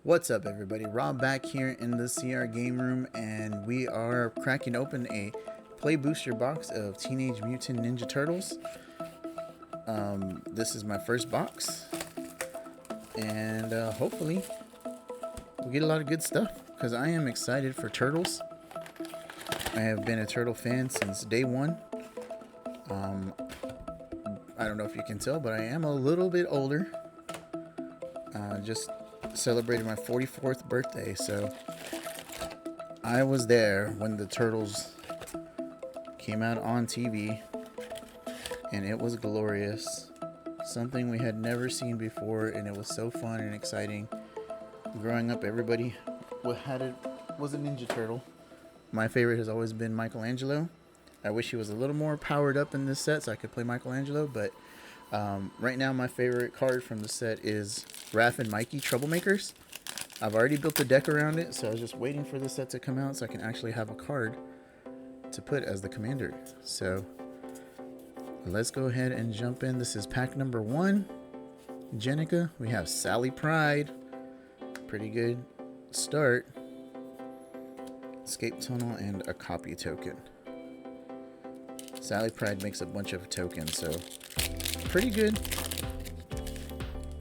What's up, everybody? Rob back here in the CR game room, and we are cracking open a play booster box of Teenage Mutant Ninja Turtles. This is my first box, and hopefully we'll get a lot of good stuff because I am excited for Turtles. I have been a Turtle fan since day one. I don't know if you can tell, but I am a little bit older. Just celebrated my 44th birthday, so I was there when the Turtles came out on TV, and it was glorious. Something we had never seen before, and it was so fun and exciting. Growing up, everybody was a Ninja Turtle. My favorite has always been Michelangelo. I wish he was a little more powered up in this set so I could play Michelangelo, but right now my favorite card from the set is Raph and Mikey Troublemakers. I've already built the deck around it, so I was just waiting for the set to come out so I can actually have a card to put as the commander. So let's go ahead and jump in. This is pack number 1. Jenica. We have Sally Pride. Pretty good start. Escape Tunnel and a copy token. Sally Pride makes a bunch of tokens, so pretty good.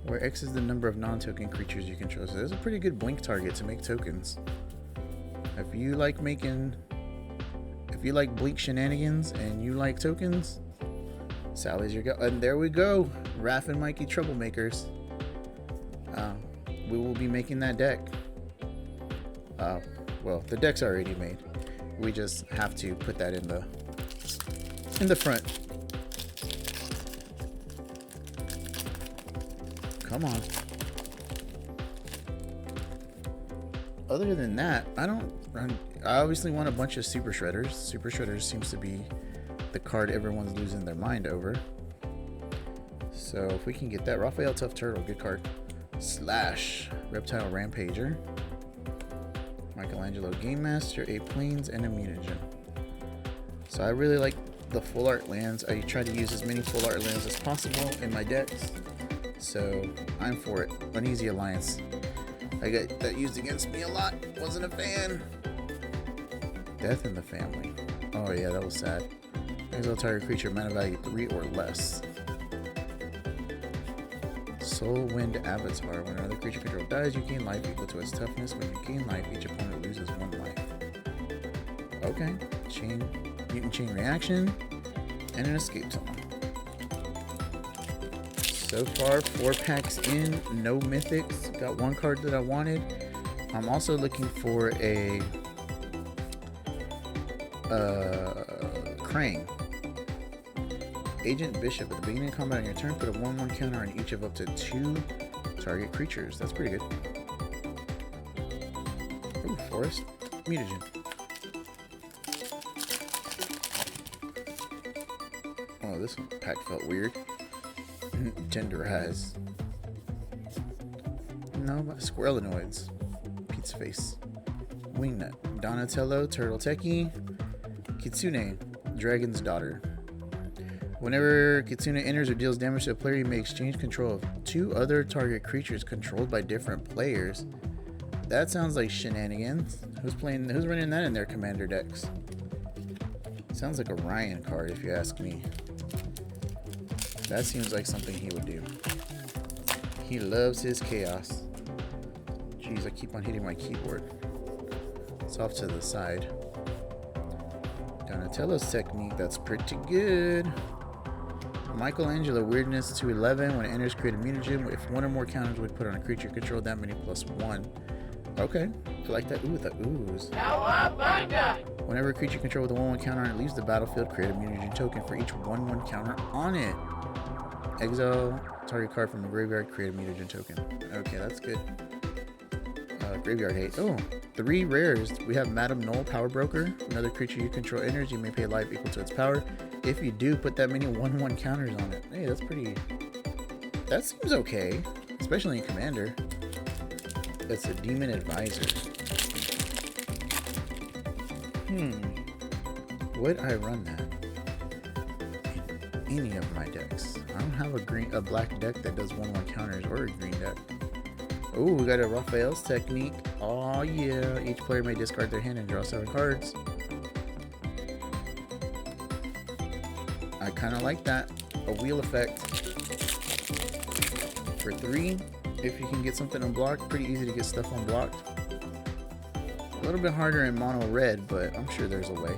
Where X is the number of non-token creatures you control. So there's a pretty good blink target to make tokens. If you like blink shenanigans and you like tokens, Sally's your go. And there we go. Raph and Mikey Troublemakers. We will be making that deck. Well, the deck's already made. We just have to put that in the front. Come on. Other than that, I obviously want a bunch of Super Shredders. Super Shredders seems to be the card everyone's losing their mind over. So if we can get that, Raphael Tough Turtle, good card. Slash, Reptile Rampager, Michelangelo Game Master, a Plains, and a Mutagen. So I really like the full art lands. I try to use as many full art lands as possible in my decks. So I'm for it. Uneasy Alliance. I got that used against me a lot. Wasn't a fan. Death in the Family. Oh yeah, that was sad. Exile target creature, mana value 3 or less. Soul Wind Avatar. When another creature control dies, you gain life equal to its toughness. When you gain life, each opponent loses 1 life. Okay. Mutant Chain Reaction. And an Escape Tunnel. So far, 4 packs in, no mythics. Got 1 card that I wanted. I'm also looking for a Krang. Agent Bishop. At the beginning of combat on your turn, put a 1/1 counter on each of up to 2 target creatures. That's pretty good. Ooh, Forest. Mutagen. Oh, this pack felt weird. Tenderize. No, but Squirrelinoids. Pizza Face. Wingnut. Donatello, Turtle Techie. Kitsune, Dragon's Daughter. Whenever Kitsune enters or deals damage to a player, you may exchange control of 2 other target creatures controlled by different players. That sounds like shenanigans. Who's running that in their commander decks? Sounds like a Ryan card if you ask me. That seems like something he would do. He loves his chaos. Jeez, I keep on hitting my keyboard. It's off to the side. Donatello's technique, that's pretty good. Michelangelo, weirdness to 11. When it enters, create a mutagen. If 1 or more counters would put on a creature control, that many +1. Okay, I like that. Ooh, the ooze. Cowabunga! Whenever a creature control with a 1/1 counter on it leaves the battlefield, create a mutagen token for each 1/1 counter on it. Exile target card from the graveyard, create a mutagen token. Okay, that's good. Graveyard hate. Oh, 3 rares. We have Madam Null, Power Broker. Another creature you control enters, you may pay life equal to its power. If you do, put that many 1/1 counters on it. Hey, that's pretty. That seems okay, especially in Commander. That's a Demon Advisor. Would I run that in any of my decks? I don't have a black deck that does 1/1 counters or a green deck. Ooh, we got a Raphael's technique. Oh yeah, each player may discard their hand and draw 7 cards. I kind of like that. A wheel effect for 3. If you can get something unblocked, pretty easy to get stuff unblocked. A little bit harder in mono red, but I'm sure there's a way.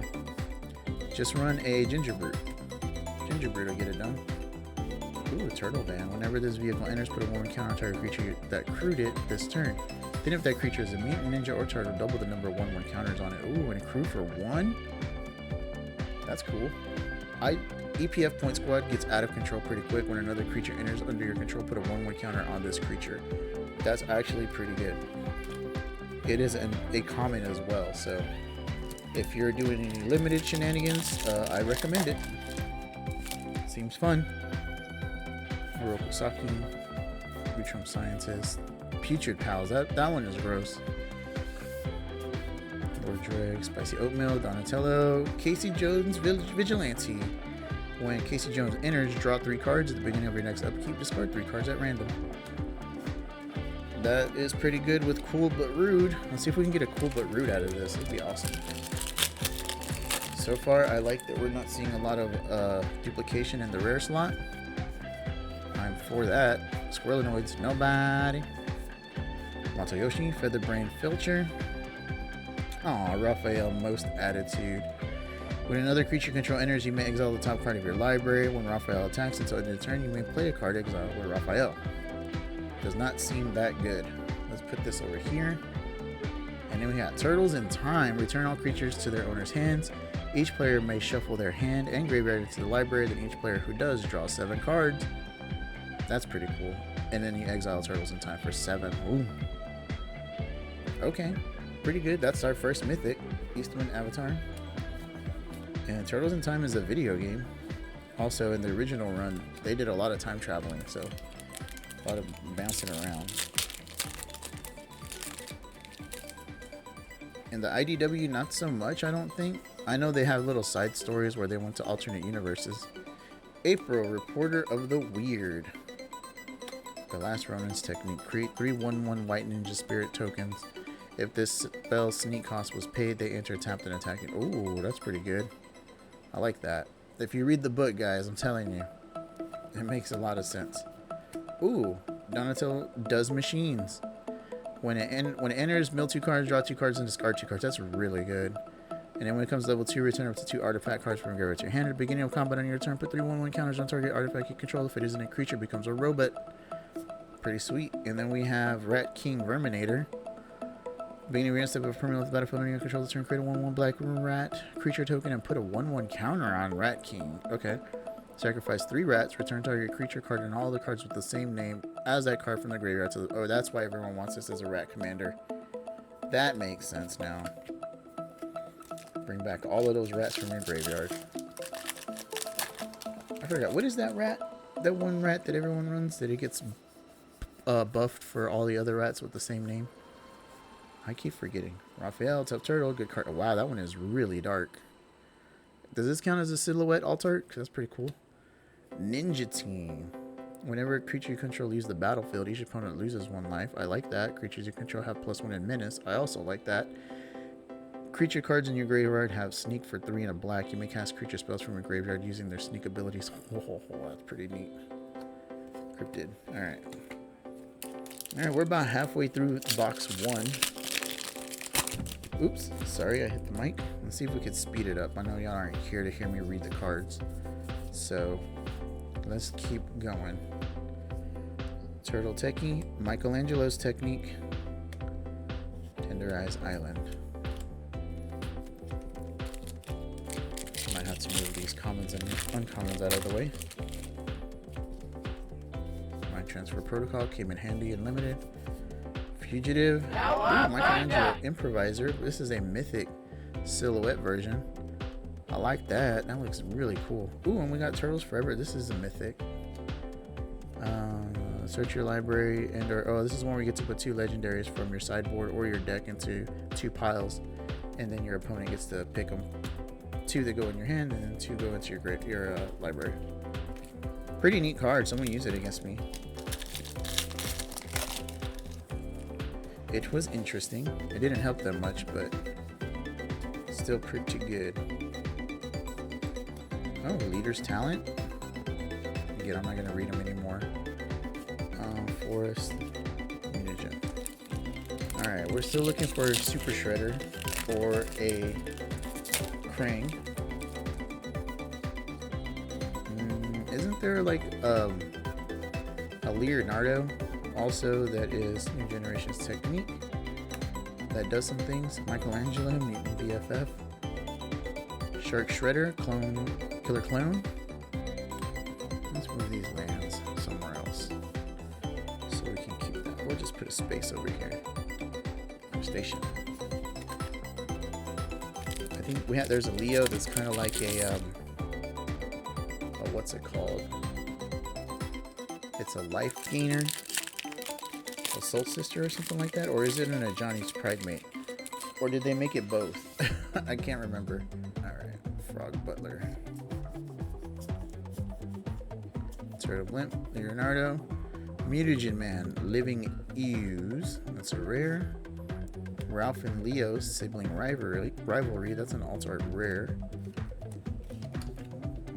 Just run a Ginger Brute. Ginger Brute will get it done. Ooh, a Turtle Van. Whenever this vehicle enters, put a 1 counter on target creature that crewed it this turn. Then if that creature is a mutant, ninja, or turtle, double the number of 1/1 counters on it. Ooh, and a crew for 1? That's cool. EPF Point Squad gets out of control pretty quick. When another creature enters under your control, put a 1/1 counter on this creature. That's actually pretty good. It is a common as well, so if you're doing any limited shenanigans, I recommend it. Seems fun. Oroku Saki, Neutrum Scientist, Putrid Pals. That one is gross. Lord Dreg, Spicy Oatmeal, Donatello, Casey Jones, Vigilante. When Casey Jones enters, draw 3 cards at the beginning of your next upkeep. Discard 3 cards at random. That is pretty good with Cool But Rude. Let's see if we can get a Cool But Rude out of this. It'd be awesome. So far, I like that we're not seeing a lot of duplication in the rare slot. I'm for that. Squirrelinoids, nobody. Matoyoshi, Featherbrain Filcher. Aw, Raphael, Most Attitude. When another creature control enters, you may exile the top card of your library. When Raphael attacks until the end of the turn, you may play a card exiled with Raphael. Does not seem that good. Let's put this over here. And then we got Turtles in Time. Return all creatures to their owner's hands. Each player may shuffle their hand and graveyard into the library. Then each player who does draws 7 cards. That's pretty cool. And then you exile Turtles in Time for 7. Ooh. Okay. Pretty good. That's our first mythic. Eastman Avatar. And Turtles in Time is a video game. Also, in the original run, they did a lot of time traveling, so a lot of bouncing around. In the IDW, not so much, I don't think. I know they have little side stories where they went to alternate universes. April, Reporter of the Weird. The Last Ronin's technique. Create 3 1/1 White Ninja Spirit tokens. If this spell's sneak cost was paid, they enter tapped and attacking. Ooh, that's pretty good. I like that. If you read the book, guys, I'm telling you, it makes a lot of sense. Ooh, Donatello does machines. When it enters, mill 2 cards, draw 2 cards, and discard 2 cards. That's really good. And then when it comes to level 2, return up to 2 artifact cards from your graveyard to your hand. At the beginning of combat on your turn, put 3 1/1 counters on target artifact you control. If it isn't a creature, it becomes a robot. Pretty sweet. And then we have Rat King Verminator. Beginning of your step of a permanent battlefield on your control this turn, create a 1/1 black rat creature token and put a 1/1 counter on Rat King. Okay. Sacrifice 3 rats, return target creature card and all the cards with the same name as that card from the graveyard. To the, oh, that's why everyone wants this as a rat commander. That makes sense now. Bring back all of those rats from your graveyard. I forgot. What is that rat? That one rat that everyone runs? That it gets buffed for all the other rats with the same name? I keep forgetting. Raphael, Tough Turtle, good card. Wow, that one is really dark. Does this count as a silhouette alt art? Because that's pretty cool. Ninja Team. Whenever a creature you control leaves the battlefield, each opponent loses 1 life. I like that. Creatures you control have +1 in menace. I also like that. Creature cards in your graveyard have sneak for 3 and a black. You may cast creature spells from your graveyard using their sneak abilities. Oh, that's pretty neat. Cryptid. Alright. Alright, we're about halfway through box 1. Oops, sorry, I hit the mic. Let's see if we could speed it up. I know y'all aren't here to hear me read the cards. So, let's keep going. Turtle Techie, Michelangelo's Technique, Tender Eyes Island. Might have to move these commons and uncommons out of the way. My Transfer Protocol came in handy and limited. Fugitive. Ooh, Michelangelo Improviser. This is a mythic silhouette version. I like that. That looks really cool. Ooh, and we got Turtles Forever. This is a mythic. Search your library and oh, this is one where you get to put 2 legendaries from your sideboard or your deck into 2 piles, and then your opponent gets to pick them. 2 that go in your hand, and then 2 go into your library. Pretty neat card. Someone use it against me. It was interesting. It didn't help them much, but still pretty good. Oh, leader's talent. Again, I'm not gonna read them anymore. Forest, mutagen. All right, we're still looking for a super shredder or a Krang. Isn't there like a Leonardo also that is New Generation's technique that does some things? Michelangelo, Mutant BFF, Shark Shredder, Clone, Killer Clone. Let's move these lands somewhere else so we can keep that. We'll just put a space over here. Station. I think we have. There's a Leo that's kind of like a what's it called? It's a life gainer, a soul sister or something like that, or is it in a Johnny's Pride mate? Or did they make it both? I can't remember. All right, Frog Butler, Turtle Blimp, Leonardo, Mutagen Man, Living Ooze. That's a rare. Ralph and Leo's sibling rivalry. That's an alt art rare.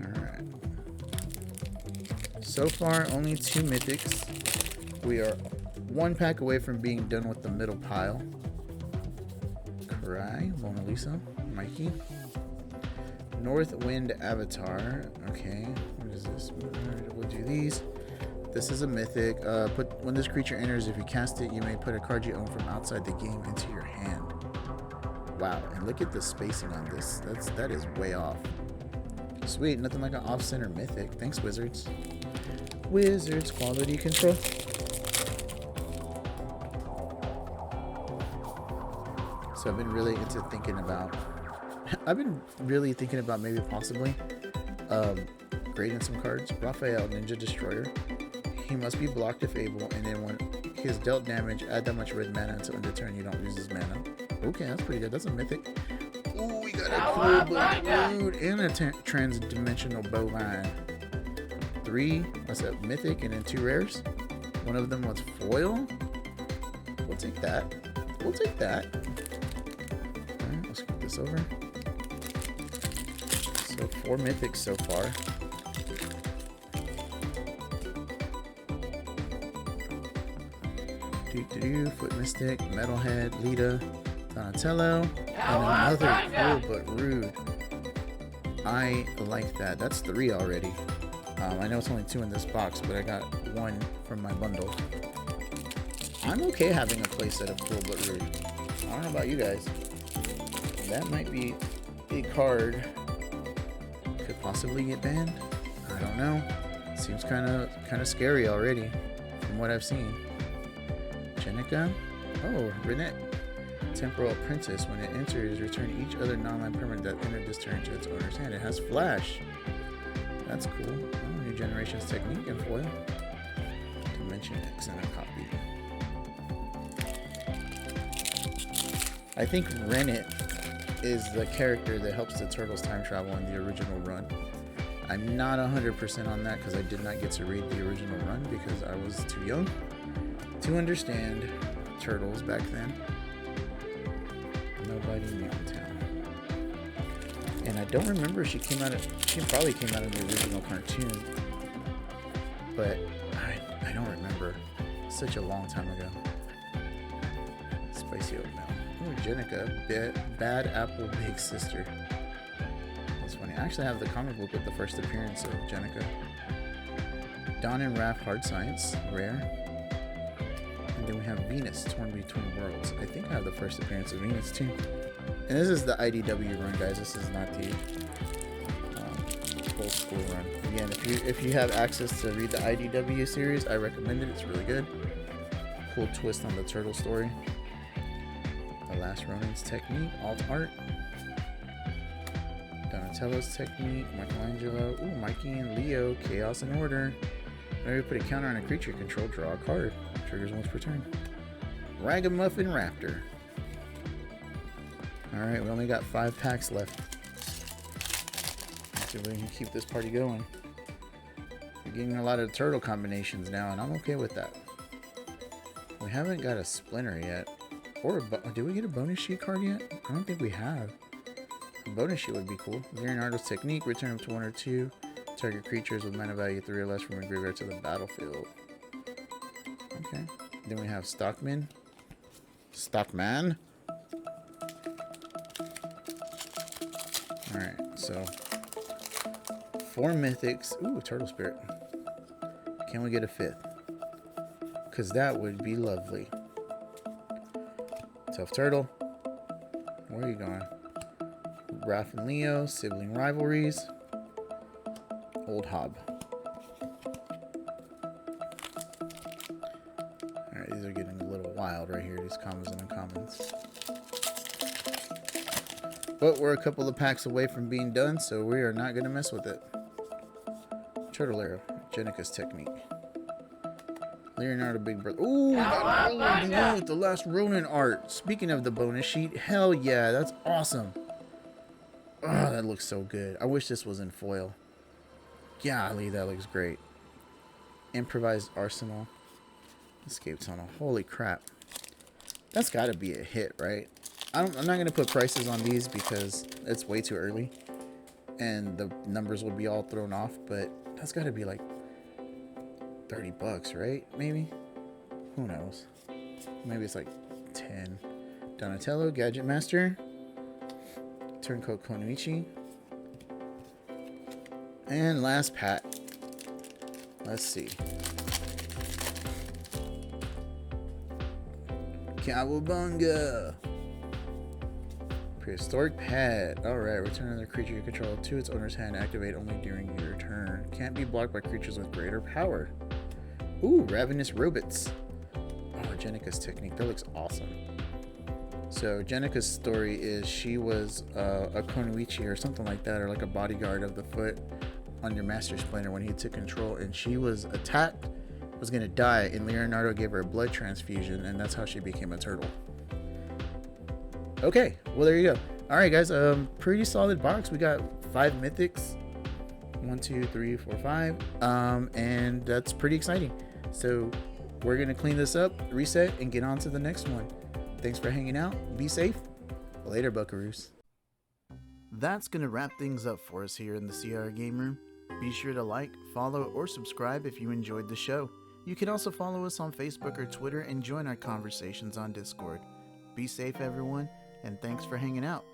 Alright. So far, only 2 mythics. We are 1 pack away from being done with the middle pile. Karai, Mona Lisa, Mikey. North Wind Avatar. Okay, what is this? We'll do these. This is a mythic. When this creature enters, if you cast it, you may put a card you own from outside the game into your hand. Wow, and look at the spacing on this. That is way off. Sweet, nothing like an off-center mythic. Thanks, Wizards. Wizards quality control. So I've been really thinking about maybe possibly grading some cards. Raphael, Ninja Destroyer. He must be blocked if able, and then when he is dealt damage, add that much red mana until end of turn you don't lose his mana. Okay, that's pretty good. That's a mythic. Ooh, we got a cool but rude and a trans-dimensional bovine. 3, that's a mythic, and then 2 rares. One of them was foil. We'll take that. We'll take that. Alright, let's flip this over. So 4 mythics so far. Foot Mystic, Metalhead, Lita, Donatello, and another cool but rude. I like that. That's 3 already. I know it's only 2 in this box, but I got 1 from my bundle. I'm okay having a playset of cool but rude. I don't know about you guys. That might be a card. Could possibly get banned. I don't know. Seems kind of scary already from what I've seen. Jenica. Oh, Renette. Temporal Apprentice. When it enters, return each other non-land permanent that entered this turn to its owner's hand. It has Flash. That's cool. Oh, New Generation's technique and foil. Dimension X and a copy. I think Renette is the character that helps the Turtles time travel in the original run. I'm not 100% on that because I did not get to read the original run because I was too young to understand Turtles back then. Nobody Mutant. And I don't remember if she probably came out of the original cartoon. But I don't remember. Such a long time ago. Spicy oatmeal. Ooh, Jenica. Bad Apple Big Sister. That's funny. I actually have the comic book with the first appearance of Jenica. Dawn and Raph Hard Science. Rare. And then we have Venus, Torn Between Worlds. I think I have the first appearance of Venus too. And this is the IDW run, guys. This is not the old school run. Again, if you have access to read the IDW series, I recommend it. It's really good. Cool twist on the turtle story. The Last Ronin's technique, alt art. Donatello's technique, Michelangelo. Ooh, Mikey and Leo, Chaos and Order. Whenever you put a counter on a creature you control, draw a card. Triggers once per turn. Ragamuffin Raptor. Alright, we only got 5 packs left. Let's see if we can keep this party going. We're getting a lot of turtle combinations now, and I'm okay with that. We haven't got a Splinter yet. Or, did we get a bonus sheet card yet? I don't think we have. A bonus sheet would be cool. Leonardo's technique, return up to 1 or 2. Target creatures with mana value 3 or less from a graveyard to the battlefield. Okay. Then we have Stockman. Stockman. Alright, so 4 mythics. Ooh, Turtle Spirit. Can we get a 5th? Because that would be lovely. Tough Turtle. Where are you going? Raph and Leo. Sibling Rivalries. Old Hob. Alright, these are getting a little wild right here. These commons and uncommons. But we're a couple of packs away from being done, so we are not going to mess with it. Turtle Arrow. Jenica's technique. Leonardo Big Brother. Ooh, the last Ronin art. Speaking of the bonus sheet, hell yeah, that's awesome. Oh, that looks so good. I wish this was in foil. Golly, that looks great. Improvised Arsenal. Escape Tunnel. Holy crap. That's got to be a hit, right? I'm not going to put prices on these because it's way too early. And the numbers would be all thrown off. But that's got to be like $30, right? Maybe? Who knows? Maybe it's like 10. Donatello, Gadget Master. Turncoat Konoichi. And last pack. Let's see. Cowabunga. Prehistoric Pet. Alright, return another creature you control to its owner's hand. Activate only during your turn. Can't be blocked by creatures with greater power. Ooh, Ravenous Robots. Oh, Jenica's technique. That looks awesome. So, Jenica's story is she was a Konoichi or something like that, or like a bodyguard of the foot on your Master Splinter when he took control, and she was attacked, was going to die, and Leonardo gave her a blood transfusion, and that's how she became a turtle. Okay, well, there you go. Alright, guys, pretty solid box. We got 5 mythics. 1, 2, 3, 4, 5. And that's pretty exciting. So we're going to clean this up, reset, and get on to the next one. Thanks for hanging out. Be safe. Later, buckaroos. That's going to wrap things up for us here in the CR Game Room. Be sure to like, follow, or subscribe if you enjoyed the show. You can also follow us on Facebook or Twitter and join our conversations on Discord. Be safe, everyone, and thanks for hanging out.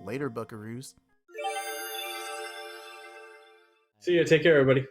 Later, buckaroos. See ya. Take care, everybody.